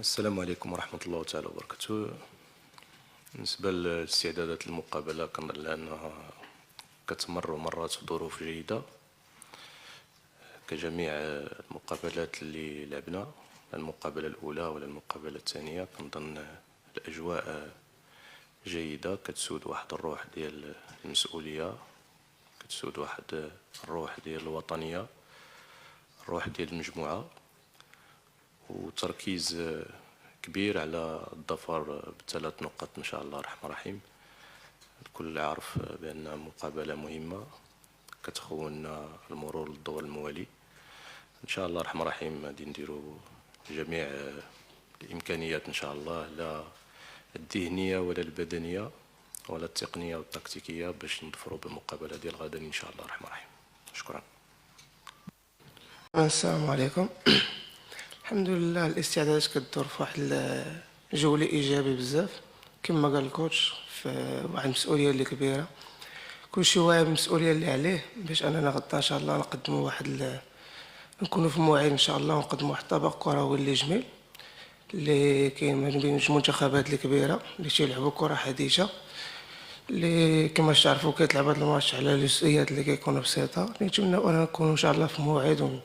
السلام عليكم ورحمة الله تعالى وبركاته. بالنسبة لاستعدادات المقابلة كنظن أنها كتمر مرات في ظروف جيدة كجميع المقابلات اللي لعبنا، المقابلة الأولى ولا المقابلة الثانية. كنظن الأجواء جيدة، كتسود واحد الروح ديال المسؤولية، كتسود واحد الروح ديال الوطنية، الروح ديال المجموعة، وتركيز كبير على الظفر بثلاث نقط إن شاء الله الرحمن الرحيم. الكل عارف بأن مقابلة مهمة كتخولنا المرور للدور الموالي. إن شاء الله الرحمن الرحيم غادي نديرو جميع الإمكانيات إن شاء الله، لا الذهنية ولا البدنية ولا التقنية والتكتيكية، باش نظفروا بالمقابلة ديال غدا إن شاء الله الرحمن الرحيم. شكرا. السلام عليكم. الحمد لله الاستعدادات كدور في واحد الجو اللي ايجابي بزاف، كما قال الكوتش، في واحد المسؤوليه اللي كبيره، كلشي واعي بالمسؤوليه اللي عليه، باش اننا غدا ان شاء الله نقدموا نكونوا في الموعد ان شاء الله، ونقدموا واحد الطبق كروي اللي جميل اللي كاين ما بين جوج منتخبات الكبيره اللي تيلعبوا كره حديثه، اللي كما تعرفوا كيتلعب هذا الماتش على جزئيات اللي كيكونوا بسيطه. نتمنى ان نكونوا ان شاء الله في موعد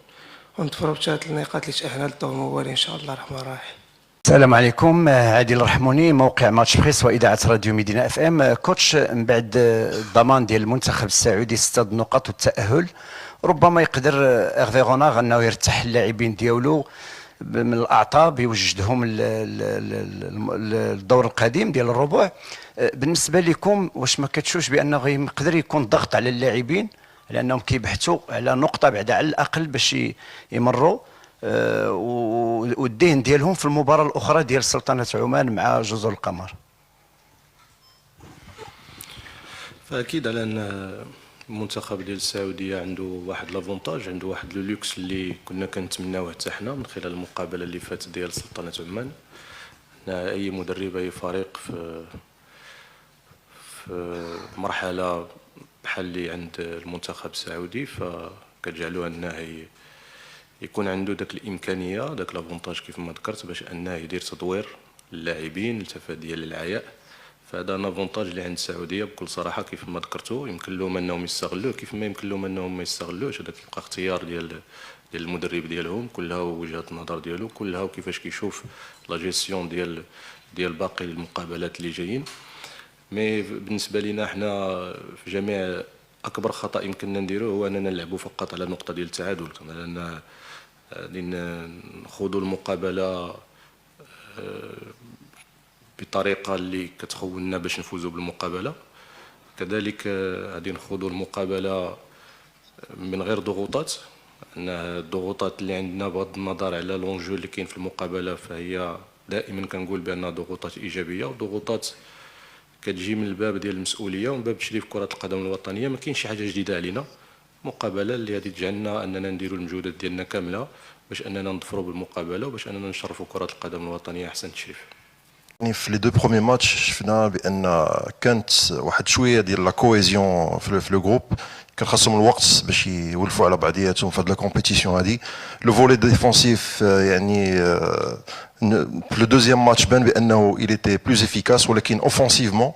ونظفروا بثلاث النقاط اللي تأهلنا للدور الموالي ان شاء الله الرحمن الرحيم. السلام عليكم. عادل الرحموني، موقع ماتش بريس واذاعه راديو مدينه اف ام. كوتش، من بعد الضمان ديال المنتخب السعودي 6 نقط والتاهل، ربما يقدر اغفي غوناغ انه يرتاح اللاعبين ديالو من الاعصاب، يوجدهم الدور القديم ديال الربع. بالنسبه لكم، واش ما كتشوفش بانه يقدر يكون ضغط على اللاعبين لانهم كيبحثوا على نقطه بعد على الاقل باش يمروا والذهن ديالهم في المباراه الاخرى ديال سلطنه عمان مع جزر القمر؟ فاكيد على ان المنتخب ديال السعوديه عنده واحد لافونتاج، عنده واحد لو لوكس اللي كنا كنتمناوه حتى حنا من خلال المقابله اللي فاتت ديال سلطنه عمان. ان اي مدرب اي فريق في مرحله بحال اللي عند المنتخب السعودي، فكتجعلوه انه يكون عنده داك الامكانيه، داك لافونتاج كيف ما ذكرت، باش انه يدير تدوير للاعبين لتفاديا للعياء. فهذا لافونتاج اللي عند السعوديه بكل صراحه كيف ما ذكرتوا. يمكن لهم انهم يستغلوه كيف ما يمكن لهم انهم ما يستغلوش، هذا كيبقى اختيار ديال المدرب ديالهم، كلها وجهه النظر ديالو، كلها وكيفاش كيشوف لا جيستيون ديال باقي المقابلات اللي جايين. مي بالنسبه لنا حنا في جميع اكبر خطا يمكننا نديروه هو اننا نلعبوا فقط على نقطه ديال التعادل، لان نخوضوا المقابله بطريقه اللي كتخولنا باش نفوزوا بالمقابله. كذلك غادي نخوضوا المقابله من غير ضغوطات، ان الضغوطات اللي عندنا بغض النظر على لونجو اللي كاين في المقابله فهي دائما كنقول بانها ضغوطات ايجابيه، وضغوطات كتجي من الباب ديال المسؤوليه ومن باب تشريف كره القدم الوطنيه. ما كاينش شي حاجه جديده علينا، مقابله اللي غادي تجعلنا اننا نديروا المجهودات ديالنا كامله باش اننا نظفروا بالمقابله وباش اننا نشرفوا كره القدم الوطنيه احسن تشريف. يعني في لي دو بروميي ماتش شفنا بان كانت واحد شويه ديال لا كوهيزيون في لو جروب، كان خاصهم الوقت باش يولفوا على بعضياتهم في هاد لا كومبيتيسيون هادي. لو فولي ديفونسيف يعني في لو دوزيام ماتش بان بانه il était plus efficace، ولكن اوفونسيفمون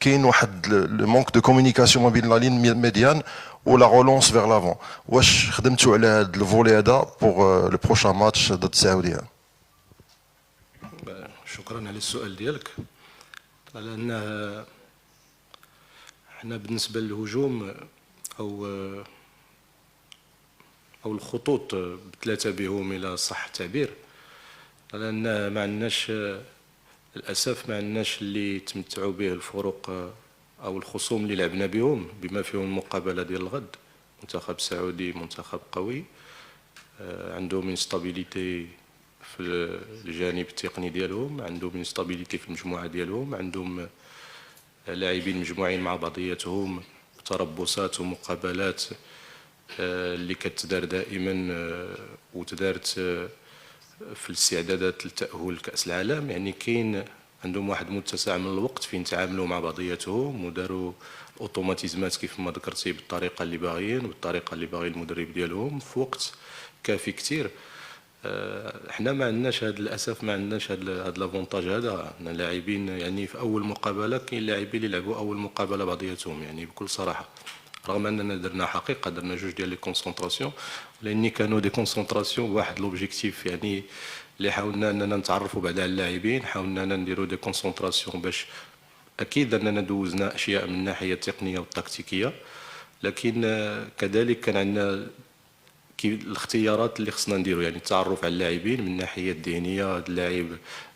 كاين واحد لو مونك دو كومونيكاسيون ما بين لا لين ميديان ولا رولونس فيغ لافون. واش خدمتوا على هاد الفولي هذا بوغ لو بروشان ماتش ضد السعوديه؟ شكرا على السؤال ديالك. على ان احنا بالنسبه للهجوم او الخطوط بثلاثه بهم الى صح التعبير، على ان ما عندناش للاسف ما عندناش اللي تمتعوا به الفرق او الخصوم اللي لعبنا بهم، بما فيهم المقابله ديال الغد. منتخب سعودي منتخب قوي، عندهم انستابيليتي في الجانب التقني ديالهم، عندهم انستابيليتي في المجموعه ديالهم، عندهم لاعبين مجموعين مع بعضياتهم، تربصات ومقابلات اللي كتدار دائما وتدارت في الاستعدادات للتأهل لكأس العالم. يعني كاين عندهم واحد متسع من الوقت فين تعاملوا مع بعضياتهم وداروا الاوتوماتيزمات كيف ما ذكرتي بالطريقه اللي باغيين وبالطريقه اللي باغي المدرب ديالهم في وقت كافي كثير. احنا ما عندناش هذا للاسف، ما عندناش هذا لافونتاج هذا. عندنا لاعبين يعني في اول مقابله، كاين لاعبين اللي لعبوا اول مقابله بعضياتهم يعني بكل صراحه، رغم اننا درنا حقيقه درنا جوج ديال لي كونسونطراسيون، لاني كانوا دي كونسونطراسيون بواحد لوبجيكتيف يعني اللي حاولنا اننا نتعرفوا بعد على اللاعبين، حاولنا نديروا دي كونسونطراسيون باش اكيد اننا دوزنا اشياء من الناحيه التقنيه والتكتيكيه، لكن كذلك كان عندنا الاختيارات اللي خصنا نديرو، يعني التعرف على اللاعبين من الناحيه الذهنيه، هاد اللاعب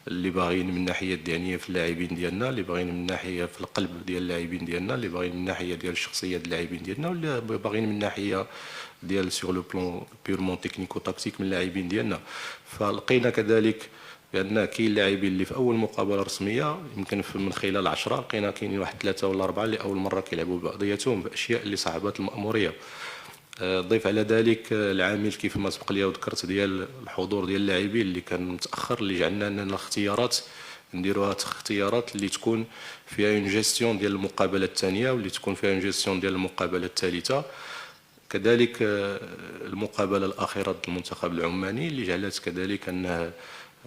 اللي باغيين من الناحيه الذهنيه في اللاعبين ديالنا، اللي باغيين من الناحيه في القلب ديال اللاعبين ديالنا، اللي باغيين من الناحيه ديال الشخصيه ديال اللاعبين ديالنا، واللي باغيين من الناحيه ديال سور لو بلون بيورمون تكنيكو تاكتيك من اللاعبين ديالنا. فلقينا كذلك بان كاين لاعبين اللي في اول مقابله رسميه يمكن من خلال 10 لقينا كاينين واحد 3 ولا 4 اللي اول مره كيلعبوا ببعضياتهم باشياء اللي صعبات الماموريه. ضيف على ذلك العامل كيف ما سبق لي وذكرت ديال الحضور ديال اللاعبين اللي كان متاخر، اللي جعلنا اننا الاختيارات نديروها اختيارات اللي تكون فيها اون جيستيون ديال المقابله الثانيه، واللي تكون فيها اون جيستيون ديال المقابله الثالثه. كذلك المقابله الاخيره ضد المنتخب العماني اللي جعلت كذلك ان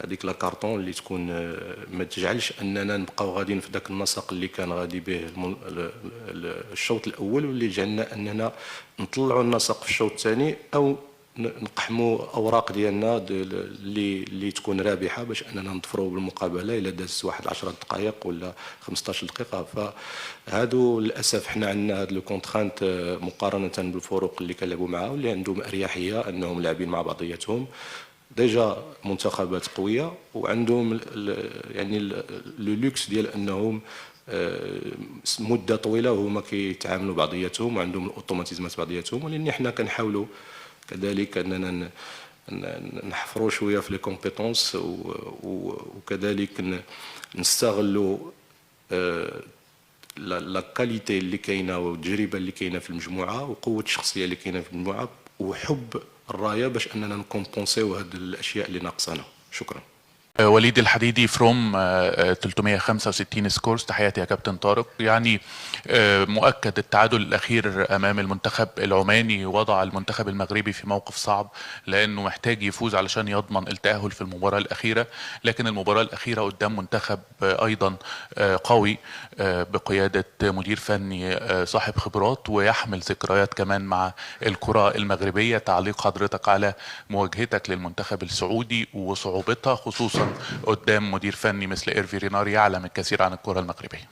هذيك لا كارطون اللي تكون ما تجعلش اننا نبقاو غاديين في ذاك النسق اللي كان غادي به الشوط الاول، واللي جعلنا اننا نطلعوا النسق في الشوط الثاني او نقحموا اوراق ديالنا اللي تكون رابحه باش اننا نظفروا بالمقابله الى دازت واحد 10 دقائق ولا 15 دقيقه. فهادو للاسف حنا عندنا هاد لو كونترانت مقارنه بالفرق اللي كنلعبوا معها واللي عندهم اريحيه انهم لاعبين مع بعضياتهم ديجا منتخبات قويه، وعندهم يعني لو لوكس ديال انهم مده طويله وهما كيتعاملوا بعضياتهم وعندهم الاوتوماتيزمات بعضياتهم، ولان حنا كنحاولوا كذلك اننا نحفروا شويه في لي كومبيتونس وكذلك نستغلوا لا كاليتي اللي كاينه والتجربه اللي كاينه في المجموعه وقوه الشخصيه اللي كاينه في المجموعه وحب الرايه باش اننا نكومبونسيو هاد الاشياء اللي ناقصانا. شكرا. وليد الحديدي فروم 365 سكورز، تحياتي يا كابتن طارق. يعني مؤكد التعادل الاخير امام المنتخب العماني وضع المنتخب المغربي في موقف صعب، لانه محتاج يفوز علشان يضمن التاهل في المباراه الاخيره، لكن المباراه الاخيره قدام منتخب ايضا قوي بقياده مدير فني صاحب خبرات ويحمل ذكريات كمان مع الكره المغربيه. تعليق حضرتك على مواجهتك للمنتخب السعودي وصعوبتها خصوصا قدام مدير فني مثل إيرفي رينار يعلم الكثير عن الكرة المغربية؟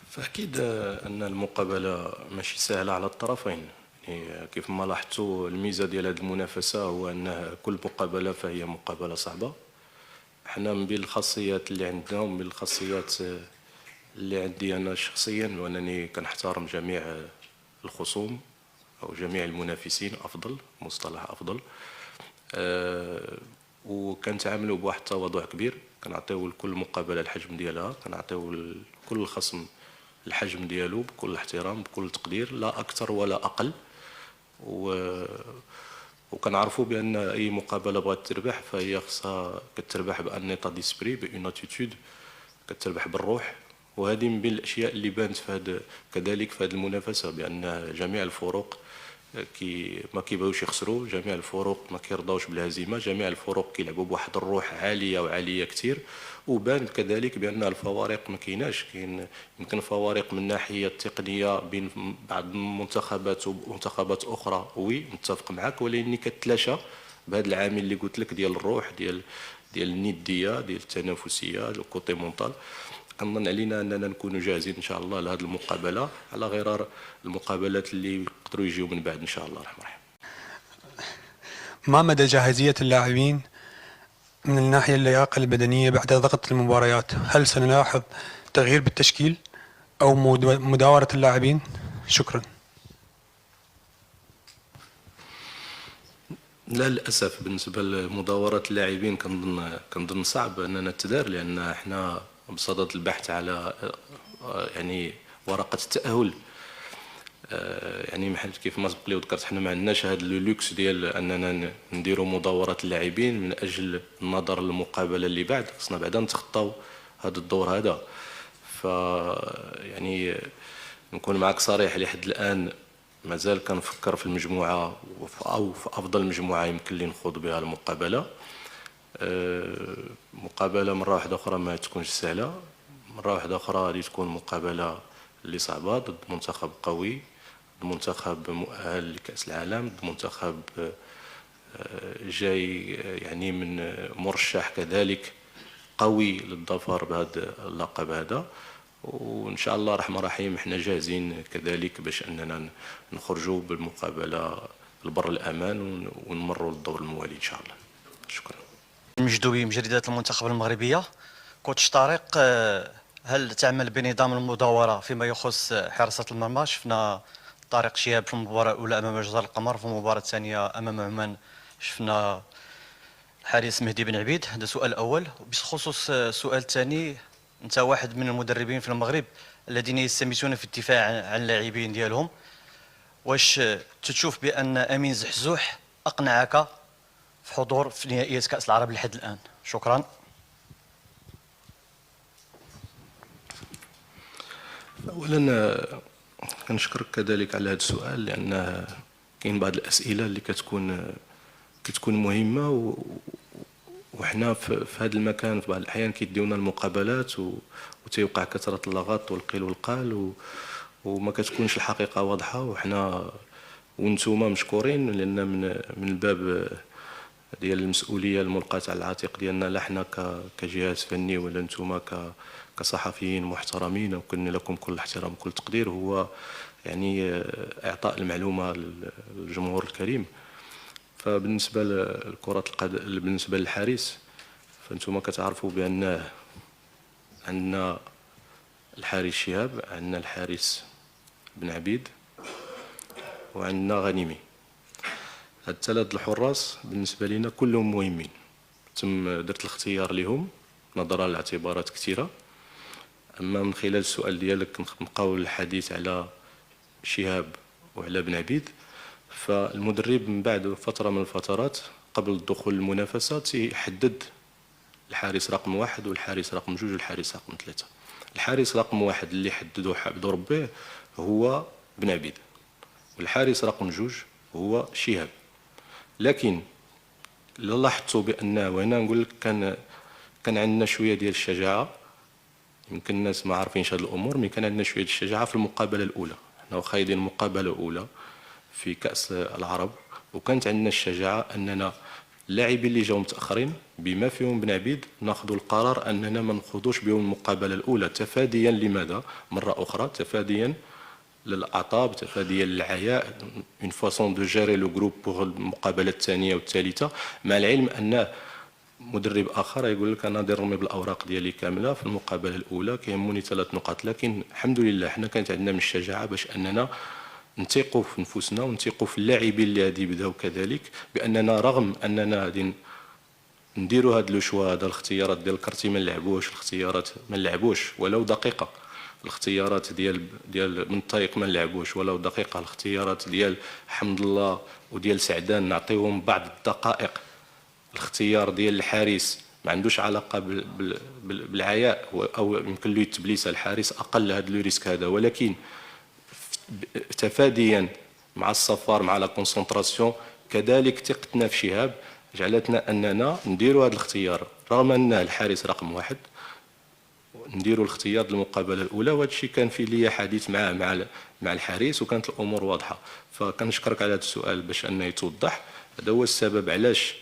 فأكيد أن المقابلة ماشي سهلة على الطرفين، يعني كيف ما لاحظتوا الميزة ديال هذه المنافسة هو أن كل مقابلة فهي مقابلة صعبة. احنا من بين الخاصيات اللي عندنا ومن بين الخاصيات اللي عندي أنا شخصيا وأنني كنحترم جميع الخصوم أو جميع المنافسين، أفضل مصطلح أفضل، وكنتعاملوا بواحد التواضع كبير، كنعطيو لكل مقابله الحجم ديالها، كنعطيو لكل خصم الحجم ديالو بكل احترام بكل تقدير، لا اكثر ولا اقل. وكنعرفوا بان اي مقابله بغات تربح فهي خصها كتربح بان ايطا ديسبري بان اتيتود، كتربح بالروح. وهذه من بين الاشياء اللي بانت كذلك في هذه المنافسه، بان جميع الفرق ما كيبغيوش يخسروا، جميع الفرق ما كيرضاوش بالهزيمه، جميع الفرق كيلعبوا بواحد الروح عاليه وعاليه كثير. وبان كذلك بان الفوارق ما كايناش، كاين يمكن فوارق من الناحيه التقنيه بين بعض المنتخبات ومنتخبات اخرى، وي متفق معك، ولكن كتلاشى بهذا العامل اللي قلت لك ديال الروح ديال النديه ديال التنافسيه الكوتي مونطال. كنظن علينا اننا نكونوا جاهزين ان شاء الله لهذه المقابله على غرار المقابلات اللي يقدروا يجيو من بعد ان شاء الله الرحمن الرحيم. ما مدى جاهزيه اللاعبين من الناحيه اللياقه البدنيه بعد ضغط المباريات؟ هل سنلاحظ تغيير بالتشكيل او مداوره اللاعبين؟ شكرا. لا للاسف بالنسبه لمداوره اللاعبين كنظن صعب اننا نتدار، لان احنا بصدد البحث على يعني ورقه التاهل. يعني محل كيف ما سبق لي وذكرت حنا ما عندناش هذا لو لوكس ديال اننا نديروا مداوره اللاعبين من اجل النظر للمقابله اللي بعد، خصنا بعدا نتخطاو هذا الدور هذا. ف يعني نكون معك صريح لحد الان مازال كنفكر في المجموعة أو في أفضل مجموعة يمكن لي نخوض بها المقابلة. مقابلة مرة واحدة أخرى ما تكونش سهلة، مرة واحدة أخرى غادي تكون مقابلة اللي صعبة ضد منتخب قوي، ضد منتخب مؤهل لكأس العالم، ضد منتخب جاي يعني من مرشح كذلك قوي للظفر بهذا اللقب هذا. وان شاء الله رحمه رحيم احنا جاهزين كذلك باش اننا نخرجوا بالمقابله لبر الامان ونمروا للدور الموالي ان شاء الله. شكرا. مجدوبي من جريدة المنتخب المغربية. كوتش طارق، هل تعمل بنظام المداورة فيما يخص حراسة المرمى؟ شفنا طارق شهاب في المباراة الأولى أمام جزر القمر، في المباراة الثانية أمام عمان شفنا الحارس مهدي بن عبيد. هذا سؤال الأول. بخصوص السؤال الثاني، أنت واحد من المدربين في المغرب الذين يستميتون في الدفاع عن اللاعبين ديالهم، واش تشوف بأن أمين زحزوح أقنعك في حضور في نهائيات كأس العرب لحد الآن؟ شكرا. اولا كنشكرك كذلك على هذا السؤال، لان كاين بعض الاسئله اللي كتكون مهمه، وحنا في هذا المكان في بعض الاحيان كيديونا المقابلات وتيوقع كثره اللغط والقيل والقال وما كتكونش الحقيقه واضحه. وحنا وانتوما مشكورين، لان من الباب ديال المسؤوليه الملقاه على العاتق ديالنا، لا حنا كجهاز فني ولا انتوما كصحفيين محترمين، وكن لكم كل احترام وكل تقدير، هو يعني اعطاء المعلومه للجمهور الكريم. فبالنسبه لكره القدم، بالنسبه للحارس، فانتم كتعرفوا بان عندنا الحارس شهاب، عندنا الحارس بن عبيد، وعندنا غنيمي. هاد الثلاث الحراس بالنسبه لنا كلهم مهمين. درت الاختيار لهم نظرا لاعتبارات كثيره. اما من خلال السؤال ديالك نبقاو الحديث على شهاب وعلى بن عبيد، فالمدرب من بعد فتره من الفترات قبل الدخول للمنافسه تيحدد الحارس رقم 1 والحارس رقم 2 والحارس رقم 3. الحارس رقم 1 اللي حددوه حبدو ربيه هو بن عبيد، والحارس رقم 2 هو شهاب. لكن لاحظتوا بان، وهنا نقول لك كان عندنا شويه ديال الشجاعه، يمكن الناس ما عارفينش هذه الامور، مي كان عندنا شويه الشجاعه في المقابله الاولى. حنا خايدين المقابله الاولى في كاس العرب، وكانت عندنا الشجاعه اننا اللاعبين اللي جاوا متاخرين بما فيهم بن عبيد ناخذوا القرار اننا ما نخوضوش بهم المقابله الاولى، تفاديا لماذا؟ مره اخرى تفاديا للاعطاب، تفاديا للعياء، اون فاسون دو جيري لو جروب بوغ المقابله الثانيه والثالثه، مع العلم ان مدرب اخر يقول لك انا نرمي بالاوراق ديالي كامله في المقابله الاولى كيهموني 3 نقاط. لكن الحمد لله حنا كانت عندنا من الشجاعه باش اننا نثيقوا في نفوسنا ونثيقوا في اللاعبين اللي غادي يبداو كذلك، باننا رغم اننا غادي نديروا هذا لو شوا، هذا الاختيارات ديال الكرتي ما نلعبوش، الاختيارات ما نلعبوش ولو دقيقه، الاختيارات ديال بن طريق ما نلعبوش ولو دقيقه، الاختيارات ديال حمد الله وديال سعدان نعطيهم بعض الدقائق، الاختيار ديال الحارس ما عندوش علاقه بالعياء او يمكن له التبليس، الحارس اقل هذا لو ريسك هذا، ولكن تفاديا مع السفر مع لا كونسونطراسيون كذلك ثقتنا في شهاب جعلتنا اننا نديروا هذا الاختيار رغم ان الحارس رقم 1، نديروا الاختيار للمقابله الاولى. وهذا الشيء كان فيه لي حديث مع الحارس وكانت الامور واضحه. فكنشكرك على هذا السؤال باش انه يتوضح. هذا هو السبب علاش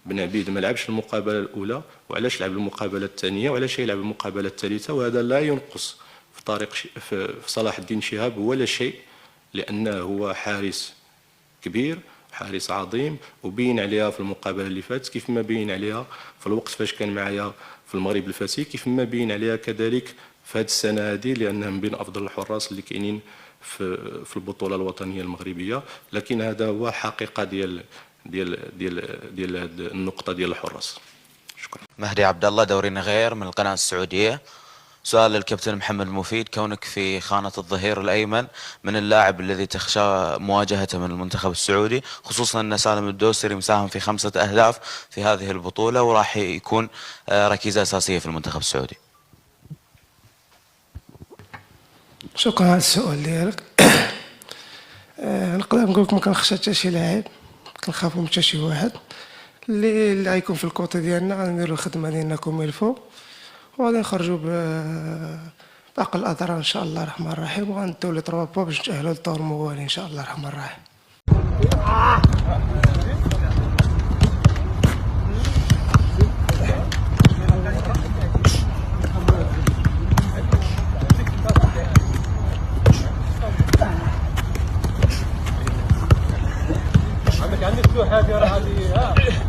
بن عبيد ما لعبش المقابله الاولى، وعلاش لعب المقابله الثانيه، وعلاش يلعب المقابله الثالثه. وهذا لا ينقص في طريق في صلاح الدين شهاب ولا شيء، لانه هو حارس كبير، حارس عظيم، وبين عليها في المقابله اللي فاتت كيف ما بين عليها في الوقت فاش كان معايا في المغرب الفاتي، كيف ما بين عليها كذلك في هذه السنه هذه، لانه من بين افضل الحراس اللي كاينين في البطوله الوطنيه المغربيه. لكن هذا هو حقيقه ديال النقطه ديال الحراس. شكرا. مهدي عبد الله، دوري غير من القناه السعوديه. سؤال للكابتن محمد المفيد، كونك في خانة الظهير الأيمن، من اللاعب الذي تخشى مواجهته من المنتخب السعودي، خصوصا أن سالم الدوسري مساهم في 5 أهداف في هذه البطولة وراح يكون ركيزة أساسية في المنتخب السعودي. شكرا على السؤال ديالك. نقدر نقول لك ما كنخشى حتى شي لاعب، كنخافو من حتى شي واحد. اللي غيكون في الكوطي ديالنا غنديرو الخدمه ديالنا كوم يلفو، وغادي نخرجوا باقل الاضرار ان شاء الله الرحمن الرحيم، وغنديو لي 3 بوا باش نتاهلوا للدور الموالي ان شاء الله الرحمن الرحيم. عندك مفتوحات يا راه هذه